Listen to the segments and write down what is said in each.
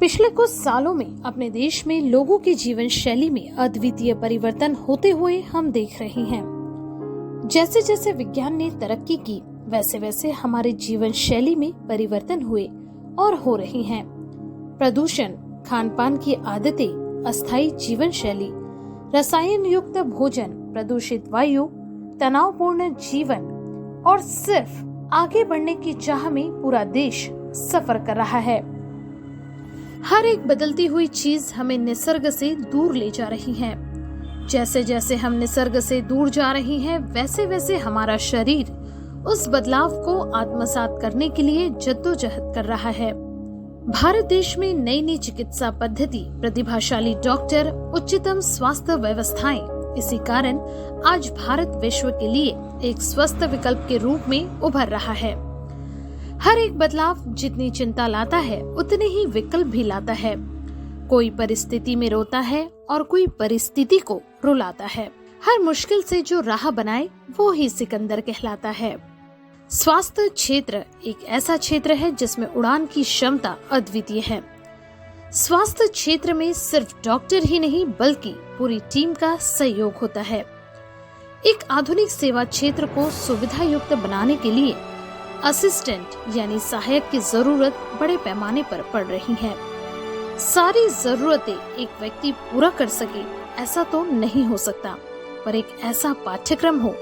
पिछले कुछ सालों में अपने देश में लोगों की जीवन शैली में अद्वितीय परिवर्तन होते हुए हम देख रहे हैं। जैसे जैसे विज्ञान ने तरक्की की, वैसे वैसे हमारे जीवन शैली में परिवर्तन हुए और हो रहे हैं। प्रदूषण, खान पान की आदतें, अस्थायी जीवन शैली, रसायन युक्त भोजन, प्रदूषित वायु, तनावपूर्ण जीवन और सिर्फ आगे बढ़ने की चाह में पूरा देश सफर कर रहा है। हर एक बदलती हुई चीज हमें निसर्ग से दूर ले जा रही है। जैसे जैसे हम निसर्ग से दूर जा रहे हैं, वैसे वैसे हमारा शरीर उस बदलाव को आत्मसात करने के लिए जद्दोजहद कर रहा है। भारत देश में नई नई चिकित्सा पद्धति, प्रतिभाशाली डॉक्टर, उच्चतम स्वास्थ्य व्यवस्थाएं, इसी कारण आज भारत विश्व के लिए एक स्वस्थ विकल्प के रूप में उभर रहा है। हर एक बदलाव जितनी चिंता लाता है, उतने ही विकल्प भी लाता है। कोई परिस्थिति में रोता है और कोई परिस्थिति को रुलाता है। हर मुश्किल से जो राह बनाए वो ही सिकंदर कहलाता है। स्वास्थ्य क्षेत्र एक ऐसा क्षेत्र है जिसमें उड़ान की क्षमता अद्वितीय है। स्वास्थ्य क्षेत्र में सिर्फ डॉक्टर ही नहीं बल्कि पूरी टीम का सहयोग होता है। एक आधुनिक सेवा क्षेत्र को सुविधा युक्त बनाने के लिए असिस्टेंट यानी सहायक की जरूरत बड़े पैमाने पर पड़ रही है। सारी जरूरतें एक व्यक्ति पूरा कर सके ऐसा तो नहीं हो सकता, पर एक ऐसा पाठ्यक्रम हो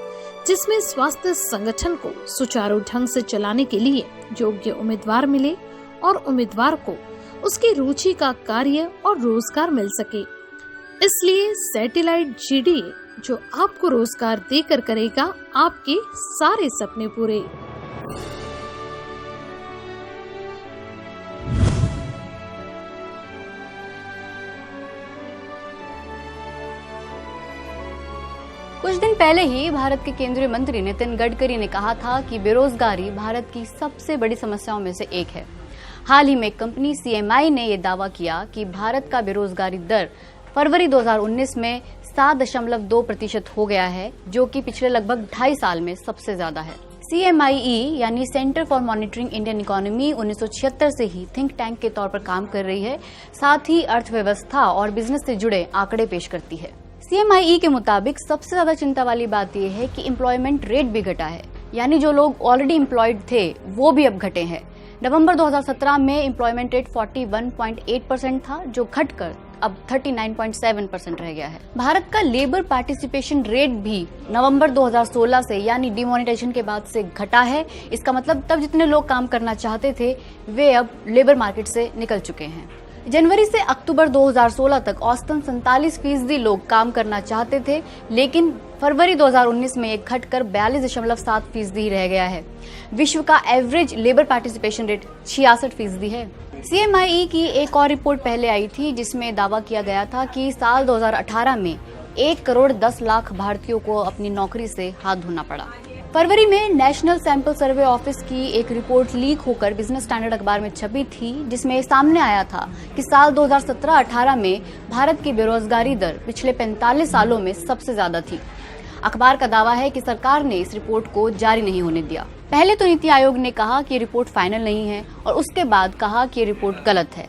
जिसमें स्वास्थ्य संगठन को सुचारू ढंग से चलाने के लिए योग्य उम्मीदवार मिले और उम्मीदवार को उसकी रुचि का कार्य और रोजगार मिल सके। इसलिए सैटेलाइट जीडीए जो आपको रोजगार देकर करेगा आपके सारे सपने पूरे। कुछ दिन पहले ही भारत के केंद्रीय मंत्री नितिन गडकरी ने कहा था कि बेरोजगारी भारत की सबसे बड़ी समस्याओं में से एक है। हाल ही में कंपनी सीएमआई ने यह दावा किया कि भारत का बेरोजगारी दर फरवरी 2019 में 7.2% हो गया है, जो कि पिछले लगभग 2.5 साल में सबसे ज्यादा है। CMIE यानी centre for monitoring Indian economy 1976 से ही थिंक टैंक के तौर पर काम कर रही है, साथ ही अर्थव्यवस्था और बिजनेस से जुड़े आंकड़े पेश करती है। CMIE के मुताबिक सबसे ज्यादा चिंता वाली बात यह है कि एम्प्लॉयमेंट रेट भी घटा है, यानी जो लोग ऑलरेडी एम्प्लॉयड थे वो भी अब घटे हैं। नवंबर 2017 में एम्प्लॉयमेंट रेट 41.8% था, जो घटकर अब 39.7% रह गया है। भारत का लेबर पार्टिसिपेशन रेट भी नवंबर 2016 से यानी डिमोनेटाइजेशन के बाद से घटा है। इसका मतलब तब जितने लोग काम करना चाहते थे वे अब लेबर मार्केट से निकल चुके हैं। जनवरी से अक्टूबर 2016 तक औसतन 47% लोग काम करना चाहते थे, लेकिन फरवरी 2019 में ये घटकर 42.7% ही रह गया है। विश्व का एवरेज लेबर पार्टिसिपेशन रेट 66% है। CMIE की एक और रिपोर्ट पहले आई थी जिसमें दावा किया गया था कि साल 2018 में 1 करोड़ 10 लाख भारतीयों को अपनी नौकरी से हाथ धोना पड़ा। फरवरी में नेशनल सैंपल सर्वे ऑफिस की एक रिपोर्ट लीक होकर बिजनेस स्टैंडर्ड अखबार में छपी थी, जिसमें सामने आया था कि साल 2017-18 में भारत की बेरोजगारी दर पिछले 45 सालों में सबसे ज्यादा थी। अखबार का दावा है कि सरकार ने इस रिपोर्ट को जारी नहीं होने दिया। पहले तो नीति आयोग ने कहा कि रिपोर्ट फाइनल नहीं है और उसके बाद कहा कि रिपोर्ट गलत है,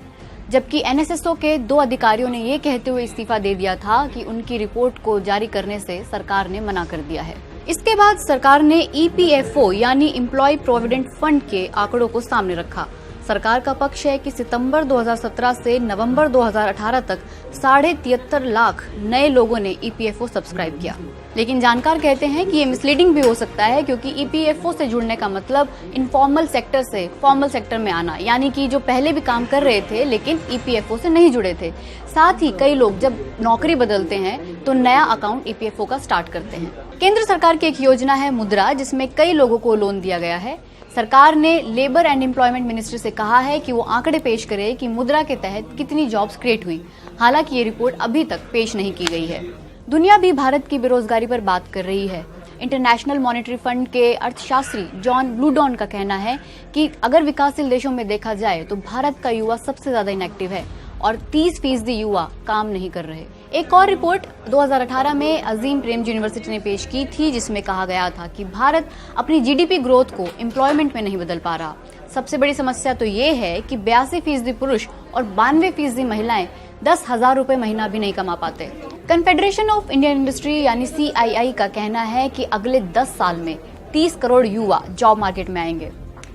जबकि NSSO के 2 अधिकारियों ने ये कहते हुए इस्तीफा दे दिया था कि उनकी रिपोर्ट को जारी करने से सरकार ने मना कर दिया है। इसके बाद सरकार ने EPFO यानी एम्प्लॉय प्रोविडेंट फंड के आंकड़ों को सामने रखा। सरकार का पक्ष है कि सितंबर 2017 से नवंबर 2018 तक 73.5 लाख नए लोगों ने EPFO सब्सक्राइब किया, लेकिन जानकार कहते हैं कि ये मिसलीडिंग भी हो सकता है, क्योंकि EPFO से जुड़ने का मतलब इनफॉर्मल सेक्टर से फॉर्मल सेक्टर में आना, यानी कि जो पहले भी काम कर रहे थे लेकिन EPFO से नहीं जुड़े थे। साथ ही कई लोग जब नौकरी बदलते हैं तो नया अकाउंट EPFO का स्टार्ट करते हैं। केंद्र सरकार की एक योजना है मुद्रा, जिसमें कई लोगों को लोन दिया गया है। सरकार ने लेबर एंड एम्प्लॉयमेंट मिनिस्ट्री से कहा है कि वो आंकड़े पेश करे कि मुद्रा के तहत कितनी जॉब्स क्रिएट हुई। हालांकि ये रिपोर्ट अभी तक पेश नहीं की गई है। दुनिया भी भारत की बेरोजगारी पर बात कर रही है। इंटरनेशनल मॉनेटरी फंड के अर्थशास्त्री जॉन ब्लूडॉन का कहना है कि अगर विकासशील देशों में देखा जाए तो भारत का युवा सबसे ज्यादा इनएक्टिव है और 30% युवा काम नहीं कर रहे। एक और रिपोर्ट 2018 में अजीम प्रेमजी यूनिवर्सिटी ने पेश की थी, जिसमें कहा गया था कि भारत अपनी जीडीपी ग्रोथ को एम्प्लॉयमेंट में नहीं बदल पा रहा। सबसे बड़ी समस्या तो ये है कि 82% पुरुष और 92% महिलाएं 10,000 रुपए महीना भी नहीं कमा पाते। कन्फेडरेशन ऑफ इंडियन इंडस्ट्री यानी CII का कहना है कि अगले 10 साल में 30 करोड़ युवा जॉब मार्केट में आएंगे।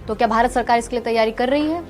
तो क्या भारत सरकार इसके लिए तैयारी कर रही है?